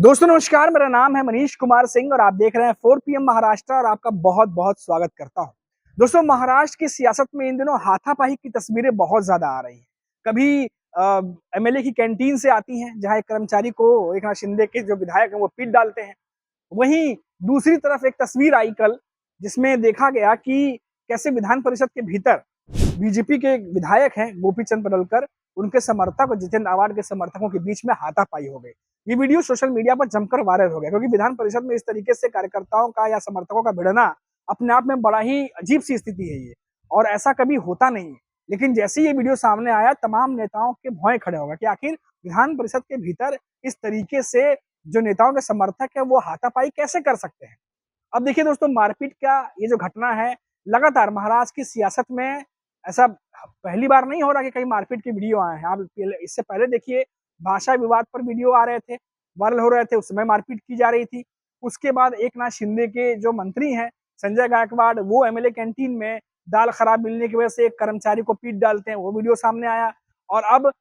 दोस्तों नमस्कार, मेरा नाम है मनीष कुमार सिंह और आप देख रहे हैं 4 पीएम महाराष्ट्र और आपका बहुत-बहुत स्वागत करता हूं। दोस्तों महाराष्ट्र की सियासत में इन दिनों हाथापाई की तस्वीरें बहुत ज़्यादा आ रही हैं। कभी एमएलए की कैंटीन से आती हैं, जहां एक कर्मचारी को एकनाथ शिंदे के जो विधायक हैं वो पीट डालते हैं। वहीं दूसरी तरफ एक तस्वीर आई कल, जिसमें देखा गया कि कैसे विधान परिषद के भीतर बीजेपी के विधायक हैं गोपी चंद पडलकर, उनके समर्थक और जितेंद्र आवाड के समर्थकों के बीच में हाथापाई हो गई। ये वीडियो सोशल मीडिया पर जमकर वायरल हो गया, क्योंकि विधान परिषद में इस तरीके से कार्यकर्ताओं का या समर्थकों का भिड़ना अपने आप में बड़ा ही अजीब सी स्थिति है ये, और ऐसा कभी होता नहीं है। लेकिन जैसे ही ये वीडियो सामने आया, तमाम नेताओं के भौं खड़े हो गए कि आखिर विधान परिषद के भीतर इस तरीके से जो नेताओं के समर्थक है वो हाथापाई कैसे कर सकते हैं। अब देखिए दोस्तों, मारपीट का ये जो घटना है, लगातार महाराष्ट्र की सियासत में ऐसा पहली बार नहीं हो रहा कि कहीं मारपीट के वीडियो आए हैं। आप इससे पहले देखिए, भाषा विवाद पर वीडियो आ रहे थे, वायरल हो रहे थे, उस समय मारपीट की जा रही थी। उसके बाद एकनाथ शिंदे के जो मंत्री हैं संजय गायकवाड़, वो एमएलए कैंटीन में दाल खराब मिलने की वजह से एक कर्मचारी को पीट डालते हैं, वो वीडियो सामने आया। और अब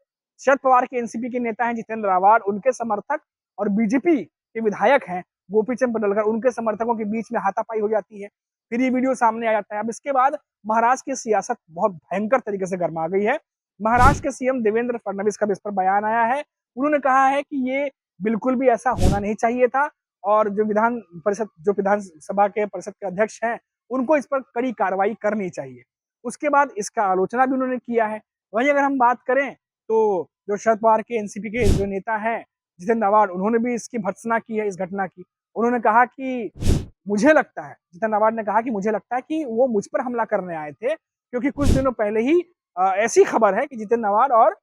शरद पवार के एनसीपी के नेता हैं जितेंद्र आवाड, उनके समर्थक और बीजेपी के विधायक हैं गोपी चंद पडलकर, उनके समर्थकों के बीच में हाथापाई हो जाती है। फिर ये वीडियो सामने आ जाता है। अब इसके बाद महाराष्ट्र की सियासत बहुत भयंकर तरीके से गर्मा गई है। महाराष्ट्र के सीएम देवेंद्र फडणवीस का भी इस पर बयान आया है। उन्होंने कहा है कि ये बिल्कुल भी ऐसा होना नहीं चाहिए था, और जो विधानसभा के परिषद के अध्यक्ष हैं, उनको इस पर कड़ी कार्रवाई करनी चाहिए। उसके बाद इसका आलोचना भी उन्होंने किया है। वहीं अगर हम बात करें तो जो शरद पवार के एनसीपी के जो नेता हैं जितेंद्र आवाड, उन्होंने भी इसकी भर्त्सना की है इस घटना की। उन्होंने कहा कि मुझे लगता है, जितेंद्र आवाड ने कहा कि मुझे लगता है कि वो मुझ पर हमला करने आए थे, क्योंकि कुछ दिनों पहले ही ऐसी खबर है कि जितेंद्र आवाड और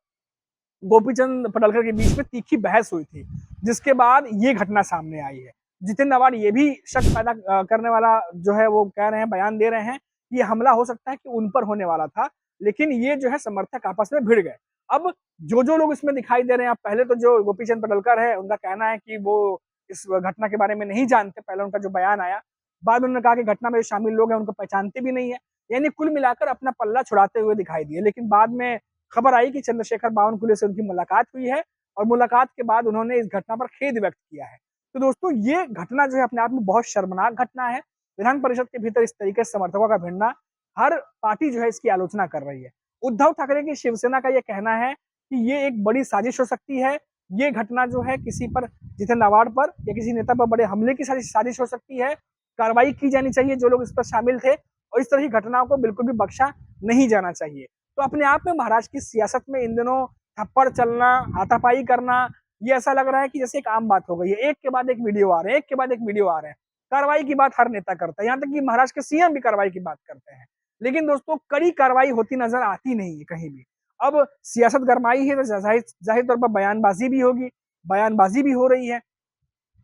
गोपीचंद पडलकर के बीच में तीखी बहस हुई थी, जिसके बाद ये घटना सामने आई है। जितेंद्र आवाड ये भी शक पैदा करने वाला जो है वो कह रहे हैं, बयान दे रहे हैं कि ये हमला हो सकता है कि उन पर होने वाला था, लेकिन ये जो है समर्थक आपस में भिड़ गए। अब जो लोग इसमें दिखाई दे रहे हैं, अब पहले तो जो गोपीचंद पडलकर है, उनका कहना है कि वो इस घटना के बारे में नहीं जानते, पहले उनका जो बयान आया। बाद में उन्होंने कहा कि घटना में जो शामिल लोग हैं उनको पहचानते भी नहीं है, यानी कुल मिलाकर अपना पल्ला छुड़ाते हुए दिखाई दिए। लेकिन बाद में खबर आई कि चंद्रशेखर बावनकुले से उनकी मुलाकात हुई है, और मुलाकात के बाद उन्होंने इस घटना पर खेद व्यक्त किया है। तो दोस्तों, ये घटना जो है अपने आप में बहुत शर्मनाक घटना है। विधान परिषद के भीतर इस तरीके से समर्थकों का भिड़ना, हर पार्टी जो है इसकी आलोचना कर रही है। उद्धव ठाकरे की शिवसेना का ये कहना है कि ये एक बड़ी साजिश हो सकती है। ये घटना जो है किसी पर, जितेंद्र आवाड पर या किसी नेता पर बड़े हमले की साजिश हो सकती है। कार्रवाई की जानी चाहिए जो लोग इस पर शामिल थे, और इस तरह की घटनाओं को बिल्कुल भी बख्शा नहीं जाना चाहिए। तो अपने आप में महाराष्ट्र की सियासत में इन दिनों थप्पड़ चलना, हाथापाई करना, ये ऐसा लग रहा है कि जैसे एक आम बात हो गई है। एक के बाद एक वीडियो आ रहे हैं, एक के बाद एक वीडियो आ रहे हैं। कार्रवाई की बात हर नेता करता है, यहाँ तक कि महाराष्ट्र के सीएम भी कार्रवाई की बात करते हैं। लेकिन दोस्तों, कड़ी कार्रवाई होती नजर आती नहीं है कहीं भी। अब सियासत गरमाई है तो जाहिर तौर पर बयानबाजी भी होगी, बयानबाजी भी हो रही है।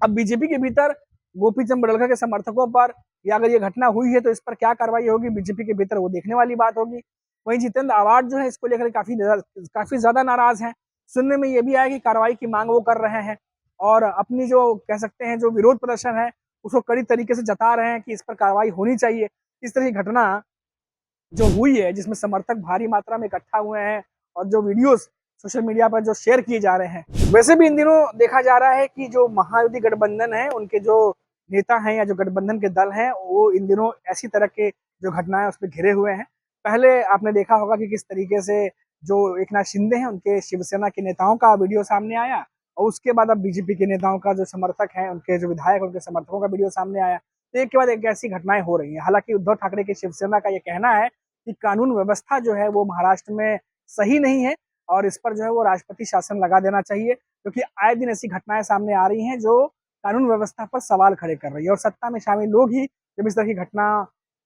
अब बीजेपी के भीतर गोपी चंद पडलकर के समर्थकों पर, या अगर ये घटना हुई है तो इस पर क्या कार्रवाई होगी बीजेपी के भीतर, वो देखने वाली बात होगी। वहीं जितेंद्र आवाड जो है इसको लेकर काफी ज्यादा नाराज हैं। सुनने में ये भी आया कि कार्रवाई की मांग वो कर रहे हैं, और अपनी जो कह सकते हैं जो विरोध प्रदर्शन है उसको कड़ी तरीके से जता रहे हैं कि इस पर कार्रवाई होनी चाहिए। इस तरह की घटना जो हुई है, जिसमें समर्थक भारी मात्रा में इकट्ठा हुए हैं, और जो वीडियोस सोशल मीडिया पर जो शेयर किए जा रहे हैं, वैसे भी इन दिनों देखा जा रहा है कि जो महायुति गठबंधन है, उनके जो नेता हैं या जो गठबंधन के दल हैं, वो इन दिनों ऐसी तरह के जो घटनाएं उस पर घिरे हुए हैं। पहले आपने देखा होगा कि किस तरीके से जो एकनाथ शिंदे हैं, उनके शिवसेना के नेताओं का वीडियो सामने आया, और उसके बाद अब बीजेपी के नेताओं का जो समर्थक है, उनके जो विधायक, उनके समर्थकों का वीडियो सामने आया। तो एक के बाद एक ऐसी घटनाएं हो रही हैं। हालांकि उद्धव ठाकरे की शिवसेना का ये कहना है कि कानून व्यवस्था जो है वो महाराष्ट्र में सही नहीं है, और इस पर जो है वो राष्ट्रपति शासन लगा देना चाहिए, क्योंकि आए दिन ऐसी घटनाएं सामने आ रही हैं जो कानून व्यवस्था पर सवाल खड़े कर रही है। और सत्ता में शामिल लोग ही जब इस तरह की घटना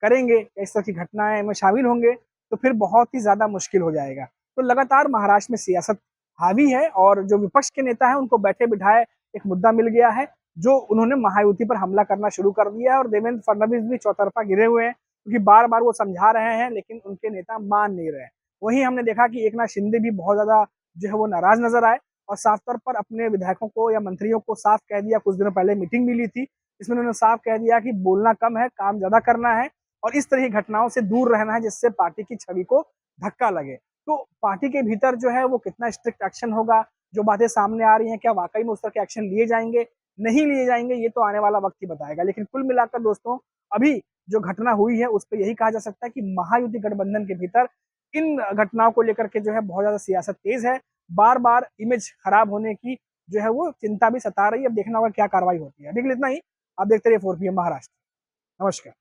करेंगे, इस तरह की घटनाएं में शामिल होंगे, तो फिर बहुत ही ज्यादा मुश्किल हो जाएगा। तो लगातार महाराष्ट्र में सियासत हावी है, और जो विपक्ष के नेता हैं उनको बैठे बिठाए एक मुद्दा मिल गया है, जो उन्होंने महायुति पर हमला करना शुरू कर दिया है। और देवेंद्र फडणवीस भी चौतरफा गिरे हुए हैं, क्योंकि बार बार वो समझा रहे हैं, लेकिन उनके नेता मान नहीं रहे। वहीं हमने देखा कि एकनाथ शिंदे भी बहुत ज्यादा जो है वो नाराज नजर आए, और साफ तौर पर अपने विधायकों को या मंत्रियों को साफ कह दिया। कुछ दिनों पहले मीटिंग भी ली थी, इसमें उन्होंने साफ कह दिया कि बोलना कम है, काम ज्यादा करना है, और इस तरह की घटनाओं से दूर रहना है, जिससे पार्टी की छवि को धक्का लगे। तो पार्टी के भीतर जो है वो कितना स्ट्रिक्ट एक्शन होगा, जो बातें सामने आ रही हैं, क्या वाकई में उस तरह के एक्शन लिए जाएंगे, नहीं लिए जाएंगे, ये तो आने वाला वक्त ही बताएगा। लेकिन कुल मिलाकर दोस्तों, अभी जो घटना हुई है उस पर यही कहा जा सकता है कि महायुति गठबंधन के भीतर इन घटनाओं को लेकर के जो है बहुत ज्यादा सियासत तेज है। बार बार इमेज खराब होने की जो है वो चिंता भी सता रही है। अब देखना होगा क्या कार्रवाई होती है। अभी के लिए इतना ही। आप देखते रहिए 4 PM महाराष्ट्र। नमस्कार।